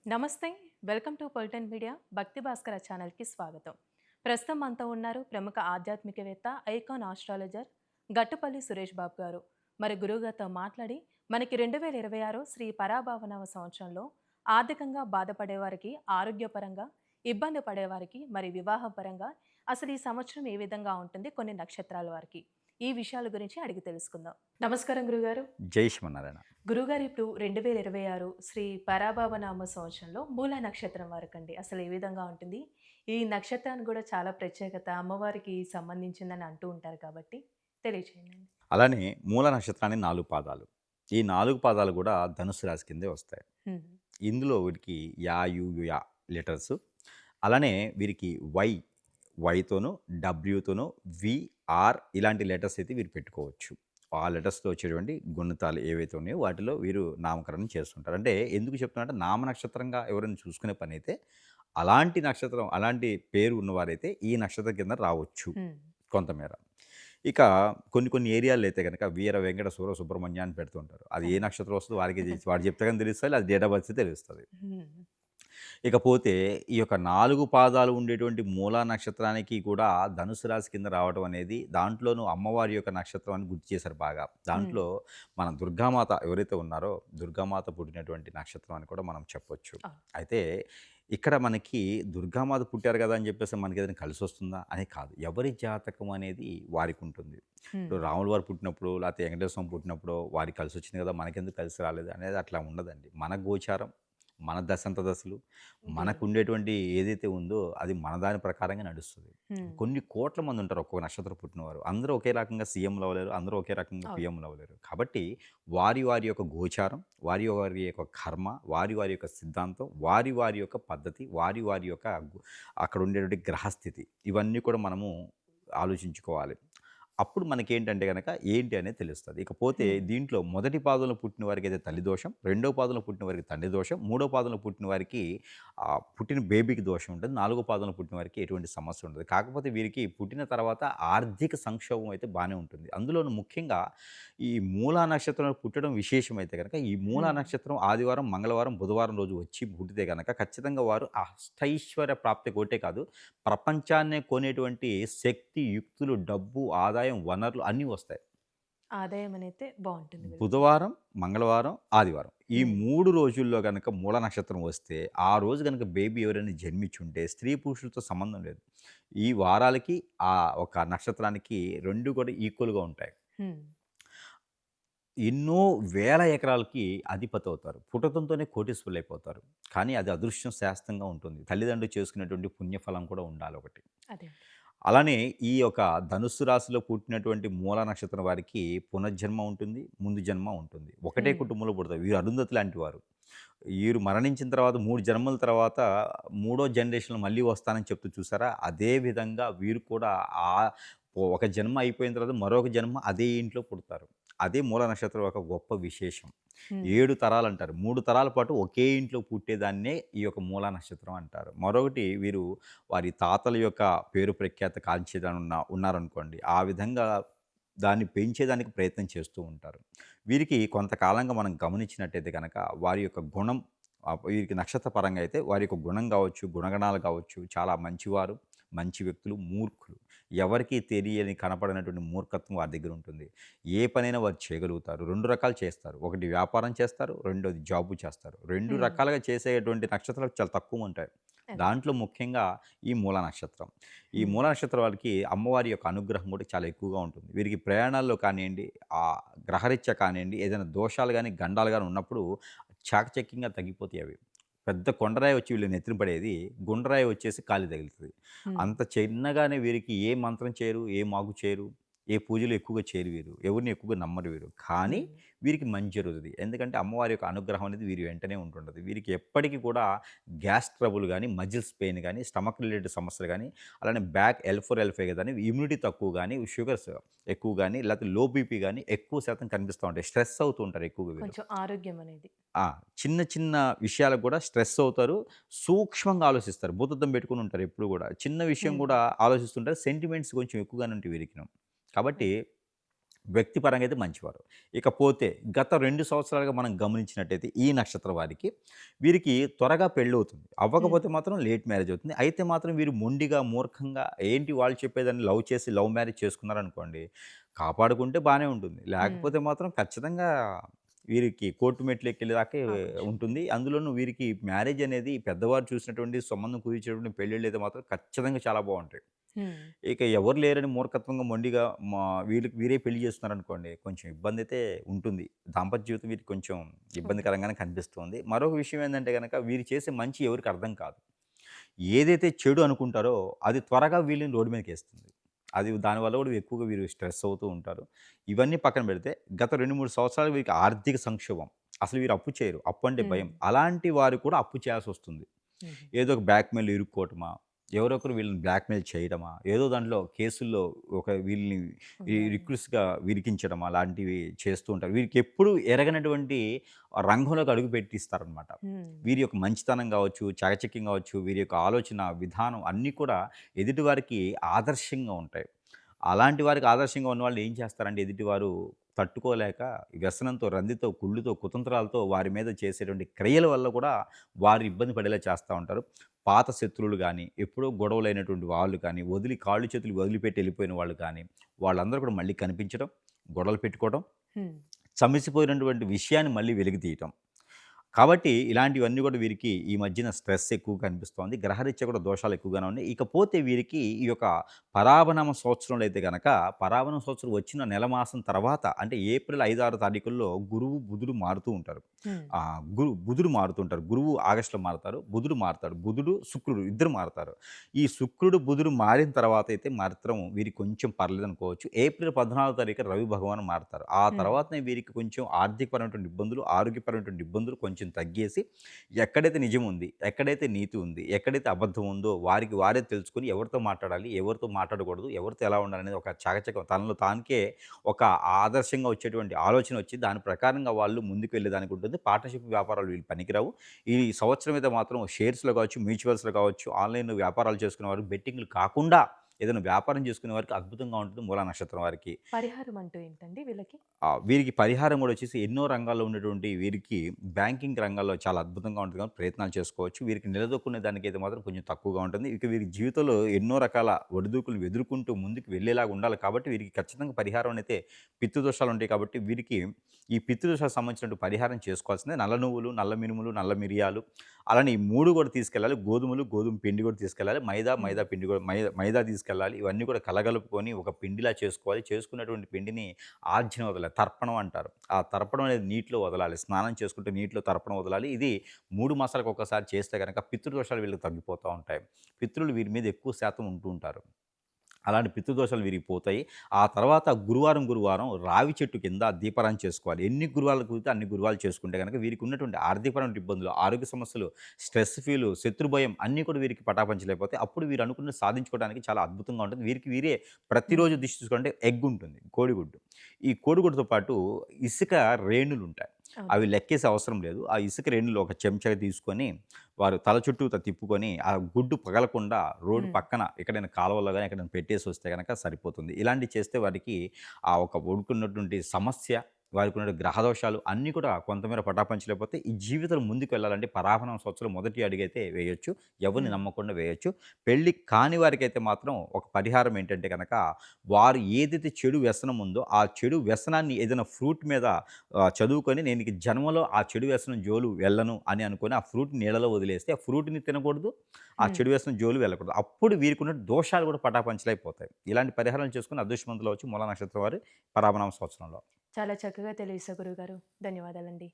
నమస్తే. Welcome to పొలిటెన్ media భక్తి భాస్కర ఛానల్కి స్వాగతం. ప్రస్తుతం మనతో ఉన్నారు ప్రముఖ ఆధ్యాత్మికవేత్త, ఐకాన్ ఆస్ట్రాలజర్ గట్టుపల్లి సురేష్ బాబు గారు. మరి గురువుగారితో మాట్లాడి మనకి 2026 శ్రీ పరాభావనవ సంవత్సరంలో ఆర్థికంగా బాధపడేవారికి, ఆరోగ్యపరంగా ఇబ్బంది పడేవారికి, మరి వివాహపరంగా అసలు ఈ సంవత్సరం ఏ విధంగా ఉంటుంది, కొన్ని నక్షత్రాల వారికి ఈ విషయాల గురించి అడిగి తెలుసుకుందాం. నమస్కారం గురుగారు. జై శ్రీమన్నారాయణ. గురుగారు, ఇప్పుడు 2026 శ్రీ పరాభవనామ సంవత్సరంలో మూల నక్షత్రం వరకండి అసలు ఏ విధంగా ఉంటుంది? ఈ నక్షత్రానికి కూడా చాలా ప్రత్యేకత అమ్మవారికి సంబంధించిందని అంటూ ఉంటారు కాబట్టి తెలియచేయండి. అలానే మూల నక్షత్రానికి 4 పాదాలు. ఈ 4 పాదాలు గూడా ధనుస్సు రాశి కిందే వస్తాయి. హ్మ్. ఇందులో వీరికి యా, యు, యా లెటర్స్. అలానే వీరికి వైతోను, డబ్ల్యూతోను, వి, ఆర్ ఇలాంటి లెటర్స్ అయితే వీరు పెట్టుకోవచ్చు. ఆ లెటర్స్‌తో వచ్చేటువంటి గుణితాలు ఏవైతే ఉన్నాయో వాటిలో వీరు నామకరణం చేస్తుంటారు. అంటే ఎందుకు చెప్తున్నానంటే నామ నక్షత్రంగా ఎవరైనా చూసుకునే పనైతే అలాంటి నక్షత్రం, అలాంటి పేరు ఉన్నవారైతే ఈ నక్షత్రం కింద రావచ్చు హ్మ్. కొంతమేర. ఇక కొన్ని కొన్ని ఏరియాల్లో అయితే గనక వీర వెంకట సూర సుబ్రహ్మణ్య అని పెడుతుంటారు. అది ఏ అవును. నక్షత్రం వస్తదో వాడికే వాడు చెప్తే గాని తెలుస్తది. అది డేట్ ఆఫ్ బర్త్ తెలుస్తది. హ్మ్. ఇకపోతే ఈ యొక్క 4 పాదాలు ఉండేటువంటి మూలా నక్షత్రానికి కూడా ధనుసు రాశి కింద రావడం అనేది దాంట్లోనూ అమ్మవారి యొక్క నక్షత్రం అని గుర్తు చేశారు బాగా. హ్మ్. దాంట్లో మన దుర్గామాత ఎవరైతే ఉన్నారో దుర్గామాత పుట్టినటువంటి నక్షత్రం అని కూడా మనం చెప్పొచ్చు. అవును. అయితే ఇక్కడ మనకి దుర్గామాత పుట్టారు కదా అని చెప్పేసి మనకేదైనా కలిసొస్తుందా అని కాదు. ఎవరి జాతకం అనేది వారికుంటుంది. హ్మ్. ఇప్పుడు రాముల వారు పుట్టినప్పుడో, లేకపోతే వెంకటేశ్వర స్వామి పుట్టినప్పుడో వారికి కలిసొచ్చింది కదా! మనకెందుకు కలిసి రాలేదు అనేది అట్లా ఉండదండి. మన గోచారం, మన దశంత దశలు, దేవుడు. మనకుండేటువంటి ఏదైతే ఉందో అది మన దాని ప్రకారంగా నడుస్తది. హ్మ్. కొన్ని కోట్ల మంది ఉంటారు ఒక్కో నక్షత్రం పుట్టినవారు. అందరూ ఒకే రకంగా సీఎంలు అవ్వలేరు. అందరూ ఒకే రకంగా అవును. పీఎంలు అవ్వలేరు. కాబట్టి వారి వారి యొక్క గోచారం, వారి వారి యొక్క కర్మ, వారి వారి యొక్క సిద్ధాంతం, వారి వారి యొక్క పద్ధతి, వారి వారి యొక్క అక్కడ ఉండేటువంటి గ్రహస్థితి ఇవన్నీ కూడా మనము ఆలోచించుకోవాలి. అప్పుడు మనకేంటంటే గనక ఏంటి అనేది తెలుస్తది. ఇకపోతే హ్మ్. దీంట్లో మొదటి పాదంలో పుట్టిన వారికైతే తల్లి దోషం, రెండో పాదంలో పుట్టిన వారికి తండ్రి దోషం, మూడో పాదంలో పుట్టిన వారికి పుట్టిన బేబీకి దోషం ఉంటుంది. నాలుగో పాదంలో పుట్టిన వారికి ఎటువంటి సమస్య ఉండదు. కాకపోతే వీరికి పుట్టిన తర్వాత ఆర్థిక సంక్షోభం అయితే బానే ఉంటుంది. అందులోను ముఖ్యంగా ఈ మూలా నక్షత్రంలో పుట్టడం విశేషమైతే గనక ఈ మూలా హ్మ్. నక్షత్రం ఆదివారం, మంగళవారం, బుధవారం రోజు వచ్చి పుట్టితే గనక ఖచ్చితంగా వారు అష్టైశ్వర్య ప్రాప్తి ఒకటే కాదు ప్రపంచాన్నే కొనేటువంటి శక్తి, యుక్తులు, డబ్బు, ఆదాయం, వనరులు అన్నీ వస్తాయి. ఆదాయం అనేది బావుంటుంది వీళ్ళకి. బుధవారం, మంగళవారం, ఆదివారం. ఈ హ్మ్. 3 రోజుల్లో గనక మూల నక్షత్రం వస్తే, ఆ రోజు గనక బేబీ ఎవరైనా జన్మించుంటే స్త్రీ, పురుషులతో సంబంధం లేదు. ఈ వారాలకి, ఆ ఒక నక్షత్రానికి 2 కూడా ఈక్వల్‌గా ఉంటాయి. హ్మ్. ఎన్నో వేల ఎకరాలకి అధిపతవుతారు. పుట్టడంతోనే కోటీశ్వరులైపోతారు. కానీ అది అదృష్టం శాస్త్రంగా ఉంటుంది. తల్లిదండ్రులు చేసుకునేటువంటి పుణ్యఫలం కూడా ఉండాలొకటి. అదే. అలానే ఈ యొక్క ధనుస్సు రాశిలో పుట్టినటువంటి మూల నక్షత్రం వారికి పునర్జన్మ ఉంటుంది. ముందు జన్మ ఉంటుంది. ఒకటే హ్మ్. కుటుంబంలో పుడతారు. వీరు అరుంధతి లాంటి వారు. వీరు మరణించిన తర్వాత 3 జన్మల తర్వాత మూడో జనరేషన్‌లో మళ్ళీ వస్తానని చెప్తూ చూసారా? అదే విధంగా వీరు కూడా ఒక జన్మ అయిపోయిన తర్వాత మరొక జన్మ అదే ఇంట్లో పుడతారు. అదే మూల నక్షత్రం యొక్క గొప్ప విశేషం. హ్మ్. 7 తరాలంటారు. 3 తరాల పాటు ఒకే ఇంట్లో పుట్టేదాన్నే ఈ యొక్క మూలా నక్షత్రం అంటారు. మరొకటి వీరు వారి తాతల యొక్క పేరు ప్రఖ్యాత ఉన్నారనుకోండి. ఆ విధంగా దాన్ని పెంచేదానికి ప్రయత్నం చేస్తూ ఉంటారు. వీరికి కొంతకాలంగా మనం గమనించినట్టయితే గనక వారి యొక్క గుణం వీరికి నక్షత్ర పరంగా అయితే వారి యొక్క గుణం గావచ్చు, గుణగణాలు గావచ్చు చాలా మంచివారు, మంచి వ్యక్తులు, మూర్ఖులు. ఎవరికీ తెలియని కనపడనటువంటి మూర్ఖత్వం వారి దగ్గర ఉంటుంది. ఏ పనైనా వారు చేయగలుగుతారు. 2 రకాలు చేస్తారు. ఒకటి వ్యాపారం చేస్తారు. రెండోది జాబు చేస్తారు. 2 హ్మ్. రకాలుగా చేసేటువంటి నక్షత్రాలు చాలా తక్కువుంటాయి. అదే. దాంట్లో ముఖ్యంగా ఈ మూల నక్షత్రం. ఈ హ్మ్. మూల నక్షత్రం వాళ్ళకి అమ్మవారి యొక్క అనుగ్రహం కూడా చాలా ఎక్కువగా ఉంటుంది. వీరికి ప్రయాణాల్లో కానియండి, గ్రహరీత్యా కానియండి, ఏదైనా దోషాలు గాని, గండాలు గాని ఉన్నప్పుడు చాకచక్యంగా తగ్గిపోతాయి అవి. పెద్ద కొండరాయి వచ్చి వీళ్ళ నెత్తిన పడేది, గుండ్రాయి వచ్చేసి కాలికి తగులుతది. హ్మ్. అంత చిన్నగానే వీరికి ఏ మంత్రం చేయరు, ఏ మాగు చేయరు, ఏ పూజలు ఎక్కువగా చేయరు వీరు. ఎవరిని ఎక్కువగా నమ్మరు వీరు. కానీ హ్మ్. వీరికి మంచి జరుగుతది. ఎందుకంటే అమ్మవారి యొక్క అనుగ్రహం అనేది వీరి వెంటనే ఉంటుంటది. వీరికి ఎప్పటికి కూడా గ్యాస్ ట్రబుల్ గాని, మజిల్స్ పెయిన్ గాని, స్టమక్ రిలేటెడ్ సమస్యలు గాని, అలానే బ్యాక్ L4, L5 గాని, ఇమ్యూనిటీ తక్కువ గాని, షుగర్స్ ఎక్కువ గాని, లేకపోతే లో బీపీ గాని ఎక్కువ శాతం కనిపిస్తా ఉంటాయి. స్ట్రెస్ అవుతూ ఉంటారు ఎక్కువగా వీళ్ళు. కొంచెం ఆరోగ్యం అనేది. ఆ! చిన్న చిన్న విషయాలకు కూడా స్ట్రెస్ అవుతారు. సూక్ష్మంగా ఆలోచిస్తారు. భూతద్దం పెట్టుకొని ఉంటారు ఎప్పుడు గూడా. చిన్న విషయం హ్మ్. గూడా ఆలోచిస్తుంటారు. సెంటిమెంట్స్ కొంచెం ఎక్కువగానే ఉంటాయి వీరికిను. కాబట్టి అదే. వ్యక్తిపరంగా అయితే మంచివారు. ఇకపోతే గత 2 సంవత్సరాలుగా మనం గమనించినట్టయితే ఈ నక్షత్రం వారికి, వీరికి త్వరగా పెళ్ళవుతుంది. హ్మ్. అవ్వకపోతే మాత్రం లేట్ మ్యారేజ్ అవుతుంది. అయితే మాత్రం వీరు మొండిగా, మూర్ఖంగా ఏంటి వాళ్ళు చెప్పేదాన్ని లవ్ చేసి లవ్ మ్యారేజ్ చేసుకున్నారనుకోండి, కాపాడుకుంటే బానే ఉంటుంది. హ్మ్. లేకపోతే మాత్రం ఖచ్చితంగా వీరికి కోర్టు మెట్లెక్కేదాకే అవ్వచ్చు. ఉంటుంది. అందులోనూ వీరికి మ్యారేజ్ అనేది పెద్దవారు చూసినటువంటి సంబంధం కుదిర్చేటువంటి పెళ్ళిళ్ళైతే మాత్రం ఖచ్చితంగా చాలా బావుంటాయి. హ్మ్. ఇక ఎవరు లేరని మూర్ఖత్వంగా మొండిగా మా వీళ్ళకి వీరే పెళ్లి చేస్తున్నారనుకోండి, కొంచెం ఇబ్బందైతే ఉంటుంది. దాంపత్య జీవితం వీరికి కొంచెం ఉంటుంది. ఇబ్బందికరంగానే కనిపిస్తుంది. మరొక విషయం ఏందంటే గనక వీరు చేసే మంచి ఎవరికీ అర్థం కాదు. ఏదైతే చెడు అనుకుంటారో అది త్వరగా వీళ్ళని రోడ్డు మీదకేస్తుంది. అది దానివల్ల కూడా ఎక్కువగా వీరు స్ట్రెస్ అవుతూ ఉంటారు. ఇవన్నీ పక్కన పెడితే గత 2, 3 సంవత్సరాలు వీరికి ఆర్థిక సంక్షోభం. అసలు వీరు అప్పు చేయరు. అప్పు అంటే హ్మ్. భయం. అలాంటి వారు కూడా అప్పు చేయాల్సొస్తుంది. హుహు. ఏదో ఒక బ్లాక్‌మెయిల్ ఇరుక్కోవటమా, ఎవరో ఒకరు వీళ్ళని బ్లాక్‌మెయిల్ చేయడమా, ఏదో దాంట్లో కేసుల్లో ఒక వీళ్ళని ఉన్నారు. రిక్రూట్స్‌గా ఇరికించడం అలాంటివి చేస్తూ ఉంటారు. వీరికెప్పుడు ఎరగనటువంటి రంగంలోకి అడుగు పెట్టిస్తారనమాట. హ్మ్. వీరి యొక్క మంచితనం గావచ్చు, చాకచక్యం గావచ్చు, వీరి యొక్క ఆలోచన విధానం అన్నీ కూడా ఎదుటివారికి ఆదర్శంగా ఉంటాయి. అలాంటి వారికి ఆదర్శంగా ఉన్నవాళ్ళు ఏం చేస్తారంటే ఎదుటివారు తట్టుకోలేక ఈ వ్యసనంతో, రందితో, కుళ్ళుతో, కుతంత్రాలతో వారి మీద చేసేటువంటి క్రియల వల్ల కూడా వారు ఇబ్బంది పడేలా చేస్తా ఉంటారు. పాత శత్రువులు గానీ, ఎప్పుడో గొడవలైనటువంటి వాళ్ళు కానీ, కాళ్ళు చేతులు వదిలిపెట్టి ఎళ్ళిపోయిన వాళ్ళు కానీ, వాళ్ళందరూ కూడా మళ్ళీ కనిపించడం, గొడవలు పెట్టుకోవడం, హ్మ్. సమసిపోయినటువంటి విషయాన్ని మళ్ళీ వెలికి తీయటం. కాబట్టి ఇలాంటివన్నీ కూడా వీరికి ఈ మధ్యన స్ట్రెస్ ఎక్కువగా కనిపిస్తోంది. గ్రహరీత్యా కూడా దోషాలు ఎక్కువగానే ఉన్నాయి. ఇకపోతే వీరికి ఈ యొక్క పరాభనమ సంవత్సరంలో అయితే గనక, పరాభవన సంవత్సరం వచ్చిన నెల మాసం తర్వాత అంటే ఏప్రిల్ 5, 6 తారీఖుల్లో గురువు, బుధుడు మారుతూ ఉంటారు. హ్మ్. బుధుడు మారుతుంటారు. గురువు ఆగస్ట్‌లో మారతారు. బుధుడు మారతాడు. బుధుడు, శుక్రుడు ఇద్దరు మారతారు. ఈ శుక్రుడు, బుధుడు మారిన తర్వాత అయితే మాత్రం వీరికి కొంచెం పర్లేదనుకోవచ్చు. ఏప్రిల్ 14 తారీఖు రవి భగవాన్ మారతారు. ఆ హ్మ్. తర్వాతనే వీరికి కొంచెం ఆర్థికపరమైనటువంటి ఇబ్బందులు, ఆరోగ్యపరమైనటువంటి ఇబ్బందులు కొంచెం తగ్గేసి, ఎక్కడైతే నిజం ఉంది, ఎక్కడైతే నీతి ఉంది, ఎక్కడైతే అబద్ధం ఉందో వారికి వారే తెలుసుకొని ఎవరితో మాట్లాడాలి, ఎవరితో మాట్లాడకూడదు, ఎవరితో ఎలా ఉండాలనేది ఒక చాకచక్యం తనలో తానికే ఒక ఆదర్శంగా వచ్చేటువంటి ఆలోచన వచ్చి దాని ప్రకారంగా వాళ్ళు ముందుకు వెళ్ళేదానికి ఉంటుంది. పార్ట్నర్‌షిప్ వ్యాపారాలు వీళ్ళు పనికిరావు. ఈ సంవత్సరం అయితే మాత్రం షేర్స్‌లో కావచ్చు, మ్యూచువల్స్‌లో కావచ్చు, ఆన్‌లైన్‌లో వ్యాపారాలు చేసుకునేవారు బెట్టింగ్‌లు కాకుండా ఏదైనా వ్యాపారం చేసుకునే వారికి అద్భుతంగా ఉంటుంది మూలా నక్షత్రం వారికి. పరిహారం అంటూ ఏంటండి వీళ్ళకి? వీరికి పరిహారం గూడా వచ్చేసి ఎన్నో రంగాల్లో ఉన్నటువంటి వీరికి బ్యాంకింగ్ రంగాల్లో చాలా అద్భుతంగా ఉంటుంది కాబట్టి ప్రయత్నాలు చేసుకోవచ్చు. వీరికి నిలదొక్కునే దానికైతే మాత్రం కొంచెం తక్కువగా ఉంటుంది. ఇక వీరి జీవితంలో ఎన్నో రకాల ఒడిదుడుకులను ఎదుర్కొంటూ ముందుకు వెళ్ళేలాగా ఉండాలి కాబట్టి వీరికి ఖచ్చితంగా పరిహారం అయితే పితృదోషాలు ఉంటాయి కాబట్టి వీరికి ఈ పితృదోషాలకు సంబంధించినటువంటి పరిహారం చేసుకోవాల్సిందే. నల్ల నువ్వులు, నల్ల మినుములు, నల్ల మిరియాలు అలానే ఈ 3 కూడా తీసుకెళ్ళాలి. గోధుమలు, గోధుమ పిండి కూడా తీసుకెళ్ళాలి. హ్మ్. మైదా పిండి కూడా మైదా తీసుకెళ్ళాలి. ఇవన్నీ కూడా కలగలుపుకొని ఒక పిండిలా చేసుకోవాలి. చేసుకున్నటువంటి పిండిని ఆజ్ఞన వదలాలి. తర్పణం అంటారు. ఆ తర్పణం అనేది నీటిలో వదలాలి. స్నానం చేసుకుంటే నీటిలో తర్పణం వదలాలి. ఇది 3 మాసాలకు ఒక్కసారి చేస్తే గనక పితృదోషాలు వీళ్ళకి తగ్గిపోతా ఉంటాయి. పితృలు వీరి మీద ఎక్కువ శాతం ఉంటూ ఉంటారు. అలాంటి పితృదోషాలు వీరికి పోతాయి. ఆ తర్వాత గురువారం రావి చెట్టు కింద దీపారాధన చేసుకోవాలి. ఎన్ని గురువారాలు కుదిరితే అన్ని గురువారాలు చేసుకుంటే గనక వీరికి ఉన్నటువంటి ఆర్థికపరమైన ఇబ్బందులు, ఆరోగ్య సమస్యలు, స్ట్రెస్ ఫీలు, శత్రు భయం అన్నీ కూడా వీరికి పటాపంచలైపోతాయి. అప్పుడు వీరు అనుకున్నది సాధించుకోవడానికి చాలా అద్భుతంగా ఉంటుంది. వీరికి వీరే ప్రతిరోజు హ్మ్. దిష్టి చూసుకుంటే ఎగ్ ఉంటుంది. కోడిగుడ్డు. ఈ కోడిగుడ్డుతో పాటు ఇసుక రేణులుంటాయి. అవి ఓకే. లెక్కేసే అవసరం లేదు. ఆ ఇసుక రేణులు ఒక చెంచా తీసుకొని వారు తల చుట్టూతా తిప్పుకొని, ఆ గుడ్డు పగలకుండా రోడ్డు హ్మ్. పక్కన ఎక్కడైనా కాలువలో గాని, ఎక్కడైనా పెట్టేసొస్తే గనక సరిపోతుంది. ఇలాంటివి చేస్తే వారికి ఆ ఒక ఒడుకున్నటువంటి సమస్య, వారికున్న గ్రహదోషాలు అన్నీ కూడా కొంతమేర పటాపంచలైపోతే ఈ జీవితంలో ముందుకు వెళ్ళాలంటే పరాభవనం సంవత్సరం మొదటి అడుగైతే వేయొచ్చు. ఎవరిని హ్మ్. నమ్మకుండా వేయొచ్చు. పెళ్లి కాని వారికైతే మాత్రం ఒక పరిహారం ఏంటంటే గనక, వారు ఏదైతే చెడు వ్యసనం ఉందో, ఆ చెడు వ్యసనాన్ని ఏదైనా ఫ్రూట్ మీద చదువుకొని నేను ఇక జన్మలో ఆ చెడు వ్యసనం జోలు వెళ్ళను అని అనుకోని ఆ ఫ్రూట్ నీళ్ళలో వదిలేస్తే ఆ ఫ్రూట్‌ని తినకూడదు. ఆ హ్మ్. చెడు వ్యసనం జోలు వెళ్ళకూడదు. అప్పుడు వీరికున్న దోషాలు కూడా పటాపంచలైపోతాయి. ఇలాంటి పరిహారాలు చేసుకొని అదృష్టవంతులవ్వచ్చు మూలా నక్షత్రం వారు పరాభవనామ సంవత్సరంలో. చాలా చక్కగా తెలియజేశారు గురువుగారు. ధన్యవాదాలండి.